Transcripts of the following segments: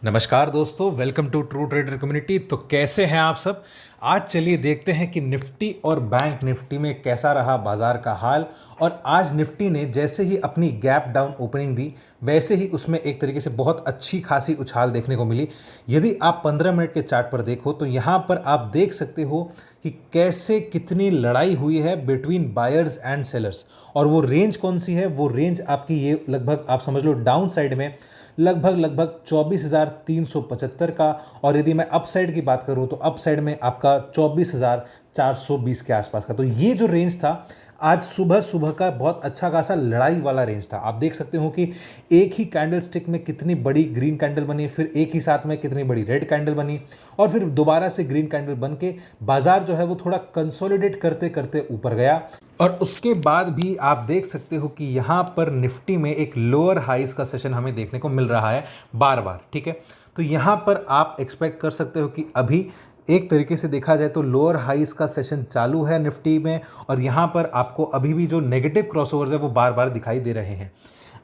नमस्कार दोस्तों, welcome to True Trader Community. तो कैसे हैं आप सब। आज चलिए देखते हैं कि निफ्टी और बैंक निफ्टी में कैसा रहा बाजार का हाल। और आज निफ्टी ने जैसे ही अपनी गैप डाउन ओपनिंग दी, वैसे ही उसमें एक तरीके से बहुत अच्छी खासी उछाल देखने को मिली। यदि आप 15 मिनट के चार्ट पर देखो तो यहाँ पर आप देख सकते हो कि कैसे कितनी लड़ाई हुई है बिटवीन बायर्स एंड सेलर्स। और वो रेंज कौन सी है, वो रेंज आपकी ये लगभग आप समझ लो डाउन साइड में लगभग 24,375 का। और यदि मैं अप साइड की बात करूं तो अप साइड में आपका 24,420 के आसपास का। तो ये जो रेंज था आज सुबह सुबह का बहुत अच्छा खासा लड़ाई वाला रेंज था। आप देख सकते हो कि एक ही कैंडल स्टिक में कितनी बड़ी ग्रीन कैंडल बनी, फिर एक ही साथ में कितनी बड़ी रेड कैंडल बनी, और फिर दोबारा से ग्रीन कैंडल बन के बाजार जो है वो थोड़ा कंसोलिडेट करते करते ऊपर गया। और उसके बाद भी आप देख सकते हो कि यहाँ पर निफ्टी में एक लोअर हाइज का सेशन हमें देखने को मिल रहा है बार बार। ठीक है, तो यहाँ पर आप एक्सपेक्ट कर सकते हो कि अभी एक तरीके से देखा जाए तो लोअर हाइज का सेशन चालू है निफ्टी में। और यहाँ पर आपको अभी भी जो नेगेटिव क्रॉसओवर्स है वो बार बार दिखाई दे रहे हैं।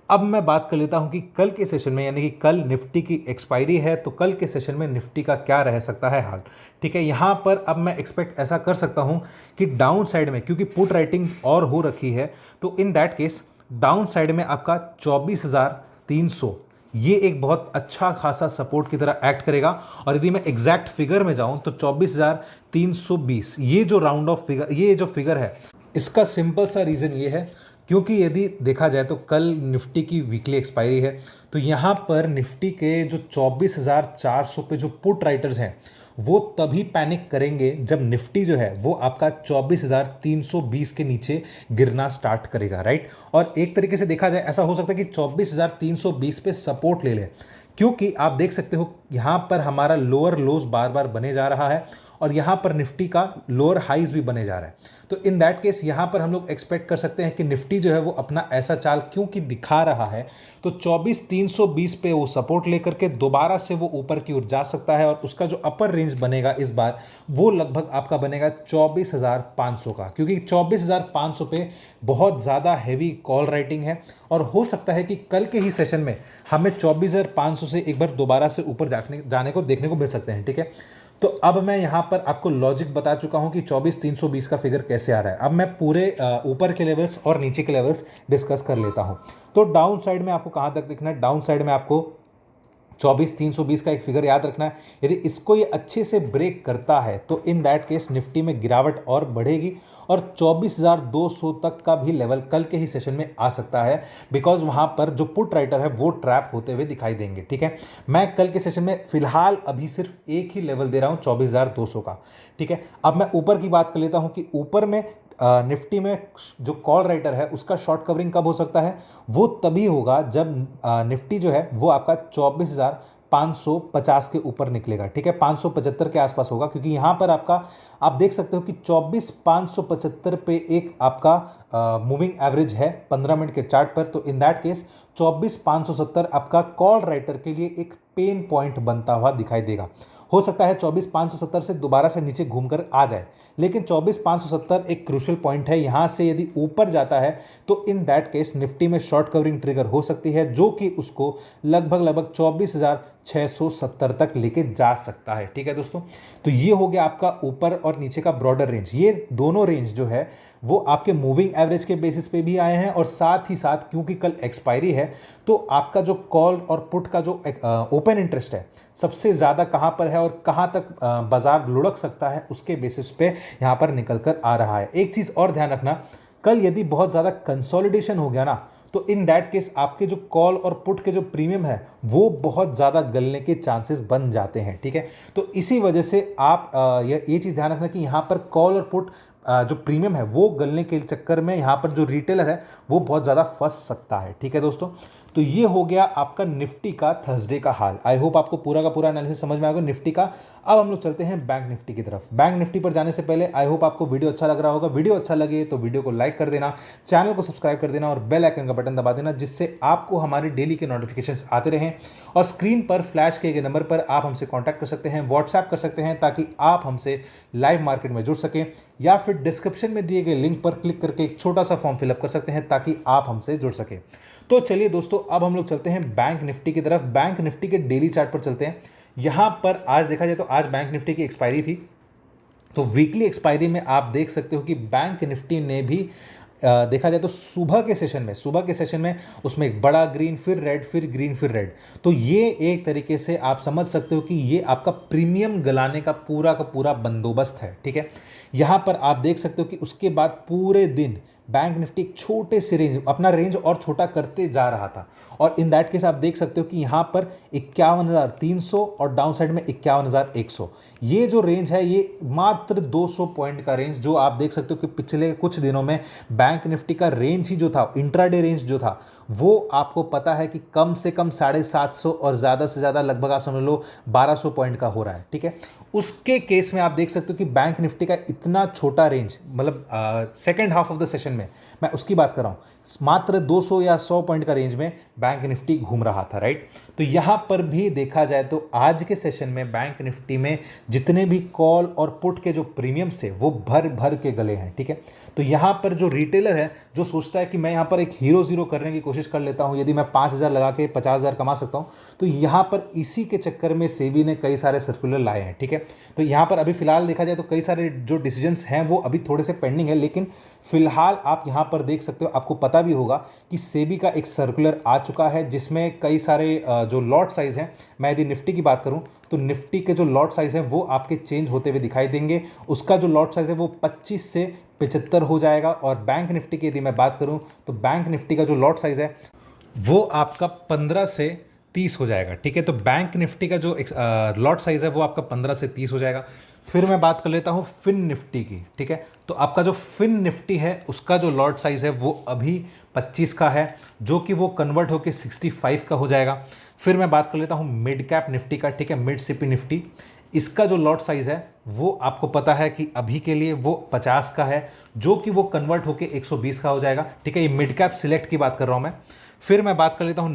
अब मैं बात कर लेता हूं कि कल के सेशन में, यानी कि कल निफ्टी की एक्सपायरी है, तो कल के सेशन में निफ्टी का क्या रह सकता है हाल। ठीक है, यहां पर अब मैं एक्सपेक्ट ऐसा कर सकता हूं कि डाउन साइड में, क्योंकि पुट राइटिंग और हो रखी है, तो in that case down side में आपका 24,300 ये एक बहुत अच्छा खासा सपोर्ट की तरह एक्ट करेगा। और यदि मैं एग्जैक्ट फिगर में जाऊं तो 24,320 ये जो राउंड ऑफ फिगर, ये जो फिगर है, इसका सिंपल सा रीज़न ये है क्योंकि यदि देखा जाए तो कल निफ्टी की वीकली एक्सपायरी है। तो यहाँ पर निफ्टी के जो 24,400 पे जो पुट राइटर्स हैं वो तभी पैनिक करेंगे जब निफ्टी जो है वो आपका 24,320 के नीचे गिरना स्टार्ट करेगा, राइट। और एक तरीके से देखा जाए ऐसा हो सकता है कि 24,320 पे सपोर्ट ले ले, क्योंकि आप देख सकते हो यहाँ पर हमारा लोअर लोज बार बार बने जा रहा है और यहाँ पर निफ्टी का लोअर हाइज भी बने जा रहा है। तो इन दैट केस यहाँ पर हम लोग एक्सपेक्ट कर सकते हैं कि निफ्टी जो है वो अपना ऐसा चाल क्योंकि दिखा रहा है तो 24,320 पे वो सपोर्ट लेकर के दोबारा से वो ऊपर की ओर जा सकता है। और उसका जो अपर रेंज बनेगा इस बार वो लगभग आपका बनेगा 24,500 का, क्योंकि 24,500 पे बहुत ज़्यादा हैवी कॉल राइटिंग है। और हो सकता है कि कल के ही सेशन में हमें 24,500 से एक बार दोबारा से ऊपर जाने को देखने को मिल सकते हैं। ठीक है, तो अब मैं यहाँ पर आपको लॉजिक बता चुका हूँ कि 24,320 का फिगर कैसे आ रहा है। अब मैं पूरे ऊपर के लेवल्स और नीचे के लेवल्स डिस्कस कर लेता हूँ। तो डाउन साइड में आपको कहाँ तक दिखना है, डाउन साइड में आपको 24,320 का एक फिगर याद रखना है। यदि इसको ये अच्छे से ब्रेक करता है तो इन दैट केस निफ्टी में गिरावट और बढ़ेगी और 24,200 तक का भी लेवल कल के ही सेशन में आ सकता है, बिकॉज वहां पर जो पुट राइटर है वो ट्रैप होते हुए दिखाई देंगे। ठीक है, मैं कल के सेशन में फिलहाल अभी सिर्फ एक ही लेवल दे रहा हूं 24,200 का। ठीक है, अब मैं ऊपर की बात कर लेता हूं कि ऊपर में निफ्टी में जो कॉल राइटर है उसका शॉर्ट कवरिंग कब हो सकता है, वो तभी होगा जब निफ्टी जो है वो आपका 24,550 के ऊपर निकलेगा। ठीक है, 575 के आसपास होगा, क्योंकि यहां पर आपका आप देख सकते हो कि 24,575 पे एक आपका मूविंग एवरेज है 15 मिनट के चार्ट पर। तो इन दैट केस 24,570 आपका कॉल राइटर के लिए एक पेन पॉइंट बनता हुआ दिखाई देगा। हो सकता है 24,570 से दोबारा से नीचे घूमकर आ जाए, लेकिन 24,570 एक क्रूशियल पॉइंट है। यहां से यदि ऊपर जाता है तो इन दैट केस निफ्टी में शॉर्ट कवरिंग ट्रिगर हो सकती है, जो कि उसको लगभग 24,670 तक लेके जा सकता है। ठीक है दोस्तों, तो ये हो गया आपका ऊपर और नीचे का ब्रॉडर रेंज। ये दोनों रेंज जो है वो आपके मूविंग एवरेज के बेसिस पे भी आए हैं, और साथ ही साथ क्योंकि कल एक्सपायरी है तो आपका जो कॉल और पुट का जो ओपन इंटरेस्ट है सबसे ज़्यादा कहाँ पर है और कहाँ तक बाजार लुढ़क सकता है उसके बेसिस पे यहाँ पर निकल कर आ रहा है। एक चीज़ और ध्यान रखना, कल यदि बहुत ज़्यादा कंसोलिडेशन हो गया ना तो इन दैट केस आपके जो कॉल और पुट के जो प्रीमियम है वो बहुत ज़्यादा गलने के चांसेस बन जाते हैं। ठीक है, तो इसी वजह से आप ये चीज़ ध्यान रखना कि यहाँ पर कॉल और पुट जो प्रीमियम है वो गलने के चक्कर में यहाँ पर जो रिटेलर है वो बहुत ज़्यादा फंस सकता है। ठीक है दोस्तों, तो ये हो गया आपका निफ्टी का थर्सडे का हाल। आई होप आपको पूरा का पूरा एनालिसिस समझ में आ गया निफ्टी का। अब हम लोग चलते हैं बैंक निफ्टी की तरफ। बैंक निफ्टी पर जाने से पहले आई होप आपको वीडियो अच्छा लग रहा होगा। वीडियो अच्छा लगे तो वीडियो को लाइक कर देना, चैनल को सब्सक्राइब कर देना और बेल आइकन का बटन दबा देना, जिससे आपको हमारे डेली के नोटिफिकेशंस आते रहें। और स्क्रीन पर फ्लैश किए गए नंबर पर आप हमसे कांटेक्ट कर सकते हैं, व्हाट्सएप कर सकते हैं, ताकि आप हमसे लाइव मार्केट में जुड़ सकें, या फिर डिस्क्रिप्शन में दिए गए लिंक पर क्लिक करके एक छोटा सा फॉर्म फिलअप कर सकते हैं ताकि आप हमसे जुड़ सकें। तो चलिए दोस्तों, अब हम लोग चलते हैं बैंक निफ्टी की तरफ। बैंक निफ्टी के डेली चार्ट पर चलते हैं। यहां पर आज देखा जाए तो आज बैंक निफ्टी की एक्सपायरी थी, तो वीकली एक्सपायरी में आप देख सकते हो कि बैंक निफ्टी ने भी देखा जाए तो सुबह के सेशन में उसमें एक बड़ा ग्रीन, फिर रेड, फिर ग्रीन, फिर रेड। तो ये एक तरीके से आप समझ सकते हो कि ये आपका प्रीमियम गलाने का पूरा बंदोबस्त है, ठीक है। यहां पर आप देख सकते हो कि उसके बाद पूरे दिन बैंक निफ्टी एक छोटे से अपना रेंज और छोटा करते जा रहा था, और इन दैट केस आप देख सकते हो कि यहां पर 51,300 और डाउन साइड में 51,100, ये जो रेंज है ये मात्र 200 पॉइंट का रेंज, जो आप देख सकते हो कि पिछले कुछ दिनों में बैंक निफ्टी का रेंज ही जो था, इंट्राडे रेंज जो था, वो आपको पता है कि कम से कम 750 और ज़्यादा से ज़्यादा लगभग आप समझ लो 1200 पॉइंट का हो रहा है, ठीक है। उसके केस में आप देख सकते हो कि बैंक निफ्टी का इतना छोटा रेंज, मतलब second half of the session में मैं उसकी बात कर रहा हूँ, मात्र 200 या 100 पॉइंट का रेंज में बैंक निफ्टी घूम रहा था, राइट। तो यहां पर भी देखा जाए तो आज के सेशन में बैंक निफ्टी में जितने भी कॉल और पुट के जो प्रीमियम्स थे वो भर भर के गले हैं, ठीक है। तो यहां पर जो रिटेलर है जो सोचता है कि मैं यहां पर एक हीरो जीरो करने की कोशिश कर लेता हूं, यदि मैं 5,000 लगा के 50,000 कमा सकता हूं, तो यहां पर इसी के चक्कर में सेबी ने कई सारे सर्कुलर लाए हैं, ठीक है। तो यहां पर अभी फिलहाल देखा जाए तो कई सारे जो डिसीजंस हैं वो अभी थोड़े से पेंडिंग है, लेकिन फिलहाल आप यहां पर देख सकते हो, आपको पता भी होगा कि सेबी का एक सर्कुलर आ चुका है जिसमें कई सारे जो लॉट साइज हैं, मैं यदि निफ्टी की बात करूं तो निफ्टी के जो लॉट साइज हैं वो आपके चेंज होते हुए दिखाई देंगे। उसका जो लॉट साइज है वो 25 से 75 हो जाएगा, और बैंक निफ्टी की यदि मैं बात करूं तो बैंक निफ्टी का जो लॉट साइज है वो आपका 15 से 30 हो जाएगा, ठीक है। तो बैंक निफ्टी का जो लॉट साइज है वो आपका 15 से 30 हो जाएगा। फिर मैं बात कर लेता हूं फिन निफ्टी की, ठीक है। तो आपका जो फिन निफ्टी है उसका जो लॉट साइज है वो अभी 25 का है, जो कि वो कन्वर्ट होकर 65 का हो जाएगा। फिर मैं बात कर लेता हूं मिड कैप निफ्टी का, ठीक है, मिड सीपी निफ्टी। इसका जो लॉट साइज है वो आपको पता है कि अभी के लिए वो 50 का है, जो कि वो कन्वर्ट होकर 120 का हो जाएगा, ठीक है। ये मिड कैप सिलेक्ट की बात कर रहा हूं मैं। फिर मैं बात कर लेता हूं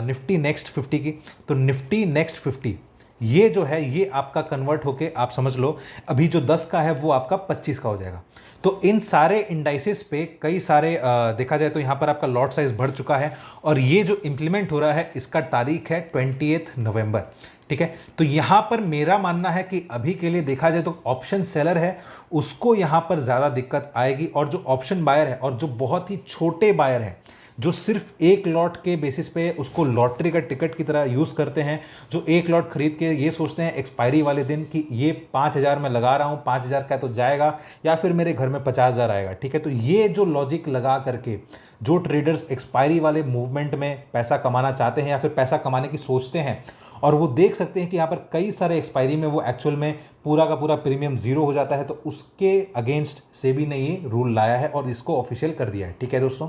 निफ्टी नेक्स्ट 50 की। तो निफ्टी नेक्स्ट 50 ये जो है ये आपका कन्वर्ट होके आप समझ लो अभी जो 10 का है वो आपका 25 का हो जाएगा। तो इन सारे इंडाइसेस पे कई सारे देखा जाए तो यहाँ पर आपका लॉट साइज बढ़ चुका है, और ये जो इंप्लीमेंट हो रहा है इसका तारीख है 28 नवंबर, ठीक है। तो यहाँ पर मेरा मानना है कि अभी के लिए देखा जाए तो ऑप्शन सेलर है उसको यहाँ पर ज़्यादा दिक्कत आएगी, और जो ऑप्शन बायर है और जो बहुत ही छोटे बायर हैं जो सिर्फ एक लॉट के बेसिस पे उसको लॉटरी का टिकट की तरह यूज़ करते हैं, जो एक लॉट खरीद के ये सोचते हैं एक्सपायरी वाले दिन कि ये 5,000 में लगा रहा हूँ, 5,000 का तो जाएगा या फिर मेरे घर में 50,000 आएगा, ठीक है। तो ये जो लॉजिक लगा करके जो ट्रेडर्स एक्सपायरी वाले मूवमेंट में पैसा कमाना चाहते हैं या फिर पैसा कमाने की सोचते हैं, और वो देख सकते हैं कि यहाँ पर कई सारे एक्सपायरी में वो एक्चुअल में पूरा का पूरा प्रीमियम जीरो हो जाता है, तो उसके अगेंस्ट सेबी ने ये रूल लाया है और इसको ऑफिशियल कर दिया है, ठीक है दोस्तों।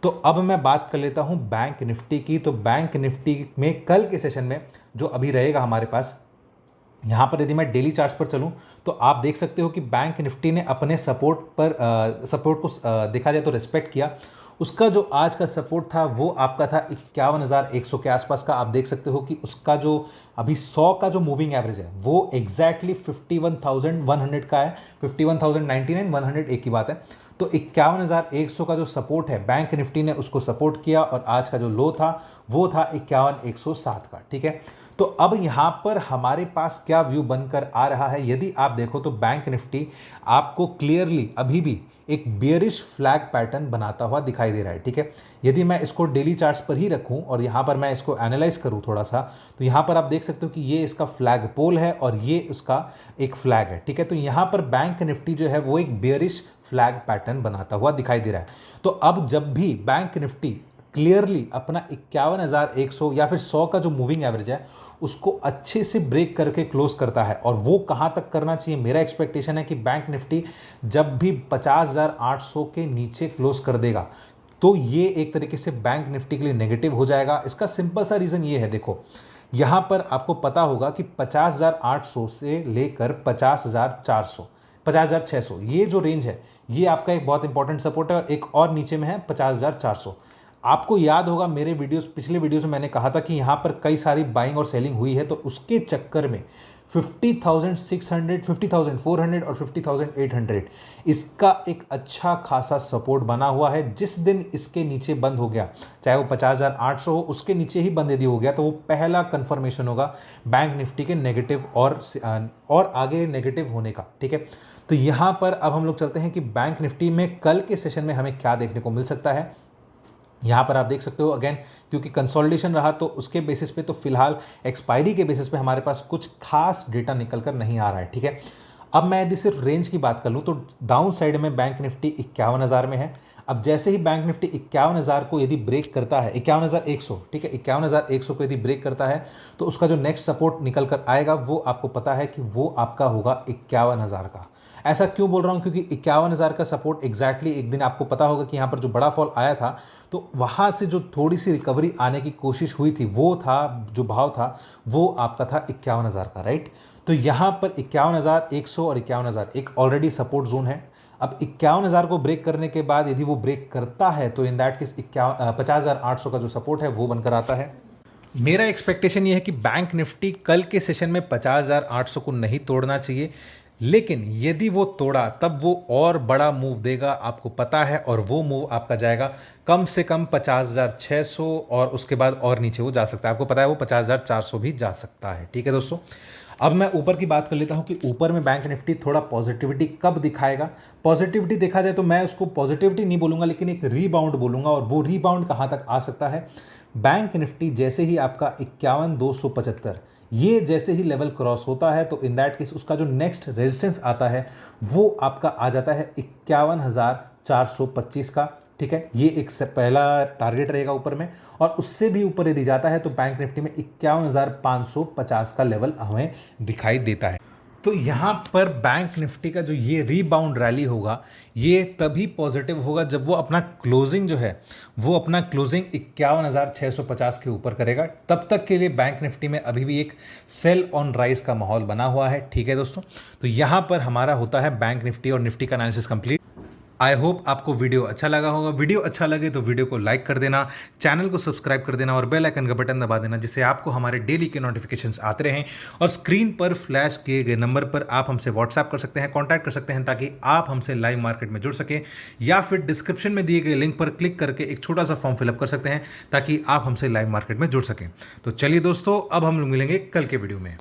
तो अब मैं बात कर लेता हूं बैंक निफ्टी की। तो बैंक निफ्टी में कल के सेशन में जो अभी रहेगा हमारे पास, यहां पर यदि मैं डेली चार्ट्स पर चलूं तो आप देख सकते हो कि बैंक निफ्टी ने अपने सपोर्ट को देखा जाए तो रिस्पेक्ट किया। उसका जो आज का सपोर्ट था वो आपका था 51,100 के आसपास का। आप देख सकते हो कि उसका जो अभी 100 का जो मूविंग एवरेज है वो एग्जैक्टली 51,100 का है, 51,099 100 एक की बात है। तो 51,100 का जो सपोर्ट है बैंक निफ्टी ने उसको सपोर्ट किया, और आज का जो लो था वो था 51,107 का, ठीक है। तो अब यहां पर हमारे पास क्या व्यू बनकर आ रहा है, यदि आप देखो तो बैंक निफ्टी आपको क्लियरली अभी भी एक बियरिश फ्लैग पैटर्न बनाता हुआ दिखाई दे रहा है, ठीक है। यदि मैं इसको डेली चार्ट्स पर ही रखूं और यहां पर मैं इसको एनालाइज करूं थोड़ा सा, तो यहां पर आप देख सकते हो कि ये इसका फ्लैग पोल है और ये उसका एक फ्लैग है, ठीक है। तो यहां पर बैंक निफ्टी जो है वो एक बियरिश फ्लैग पैटर्न बनाता हुआ दिखाई दे रहा है। तो अब जब भी बैंक निफ्टी क्लियरली अपना 51,100 या फिर 100 का जो मूविंग एवरेज है उसको अच्छे से ब्रेक करके क्लोज करता है, और वो कहां तक करना चाहिए, मेरा एक्सपेक्टेशन है कि बैंक निफ्टी जब भी 50,800 के नीचे क्लोज कर देगा तो ये एक तरीके से बैंक निफ्टी के लिए नेगेटिव हो जाएगा। इसका सिंपल सा रीजन ये है, देखो यहां पर आपको पता होगा कि 50,800 से लेकर 50,400 50,600 ये जो रेंज है ये आपका एक बहुत इंपॉर्टेंट सपोर्ट है, और एक और नीचे में है 50,400। आपको याद होगा मेरे वीडियोस, पिछले वीडियोस में मैंने कहा था कि यहाँ पर कई सारी बाइंग और सेलिंग हुई है, तो उसके चक्कर में 50,600, 50,400 और 50,800 इसका एक अच्छा खासा सपोर्ट बना हुआ है। जिस दिन इसके नीचे बंद हो गया, चाहे वो 50,800 हो, उसके नीचे ही बंद यदि हो गया, तो वो पहला कंफर्मेशन होगा बैंक निफ्टी के नेगेटिव और आगे नेगेटिव होने का। ठीक है, तो यहाँ पर अब हम लोग चलते हैं कि बैंक निफ्टी में कल के सेशन में हमें क्या देखने को मिल सकता है। यहाँ पर आप देख सकते हो अगेन, क्योंकि कंसोलिडेशन रहा तो उसके बेसिस पे तो फिलहाल एक्सपायरी के बेसिस पे हमारे पास कुछ खास डेटा निकल कर नहीं आ रहा है। ठीक है, अब मैं यदि सिर्फ रेंज की बात कर लूँ तो डाउन साइड में बैंक निफ्टी 51,000 में है। अब जैसे ही बैंक निफ्टी 51,000 को यदि ब्रेक करता है, 51,100, ठीक है, 51,100 को यदि ब्रेक करता है तो उसका जो नेक्स्ट सपोर्ट निकल कर आएगा वो आपको पता है कि वो आपका होगा 51,000 का। ऐसा क्यों बोल रहा हूँ, क्योंकि 51,000 का सपोर्ट एग्जैक्टली एक दिन आपको पता होगा कि यहाँ पर जो बड़ा फॉल आया था तो वहाँ से जो थोड़ी सी रिकवरी आने की कोशिश हुई थी, वो था जो भाव था वो आपका था 51,000 का, राइट। तो यहाँ पर 51,100 और 51,000 एक ऑलरेडी सपोर्ट जोन है। अब 51,000 को ब्रेक करने के बाद यदि वो ब्रेक करता है तो इन दैट केस 50,800 का जो सपोर्ट है वो बनकर आता है। मेरा एक्सपेक्टेशन ये है कि बैंक निफ्टी कल के सेशन में 50,800 को नहीं तोड़ना चाहिए, लेकिन यदि वो तोड़ा तब वो और बड़ा मूव देगा, आपको पता है, और वो मूव आपका जाएगा कम से कम 50,600 और उसके बाद और नीचे वो जा सकता है। आपको पता है वो 50,400 भी जा सकता है। ठीक है दोस्तों, अब मैं ऊपर की बात कर लेता हूं कि ऊपर में बैंक निफ्टी थोड़ा पॉजिटिविटी कब दिखाएगा। पॉजिटिविटी देखा जाए तो मैं उसको पॉजिटिविटी नहीं बोलूंगा, लेकिन एक रीबाउंड बोलूंगा, और वो रीबाउंड कहां तक आ सकता है। बैंक निफ्टी जैसे ही आपका 51,275 ये जैसे ही लेवल क्रॉस होता है तो इन दैट केस उसका जो नेक्स्ट रेजिस्टेंस आता है वो आपका आ जाता है 51,425 का। ठीक है, ये एक से पहला टारगेट रहेगा ऊपर में, और उससे भी ऊपर यदि जाता है तो बैंक निफ्टी में 51,550 का लेवल हमें दिखाई देता है। तो यहाँ पर बैंक निफ्टी का जो ये रीबाउंड रैली होगा ये तभी पॉजिटिव होगा जब वो अपना क्लोजिंग जो है वो अपना क्लोजिंग 51,650 के ऊपर करेगा। तब तक के लिए बैंक निफ्टी में अभी भी एक सेल ऑन राइज का माहौल बना हुआ है। ठीक है दोस्तों, तो यहाँ पर हमारा होता है बैंक निफ्टी और निफ्टी का एनालिसिस कंप्लीट। आई होप आपको वीडियो अच्छा लगा होगा। वीडियो अच्छा लगे तो वीडियो को लाइक कर देना, चैनल को सब्सक्राइब कर देना और बेल आइकन का बटन दबा देना, जिससे आपको हमारे डेली के नोटिफिकेशंस आते रहें। और स्क्रीन पर फ्लैश किए गए नंबर पर आप हमसे व्हाट्सएप कर सकते हैं, कॉन्टैक्ट कर सकते हैं, ताकि आप हमसे लाइव मार्केट में जुड़ सकें, या फिर डिस्क्रिप्शन में दिए गए लिंक पर क्लिक करके एक छोटा सा फॉर्म फिलअप कर सकते हैं ताकि आप हमसे लाइव मार्केट में जुड़ सकें। तो चलिए दोस्तों, अब हम लोग मिलेंगे कल के वीडियो में।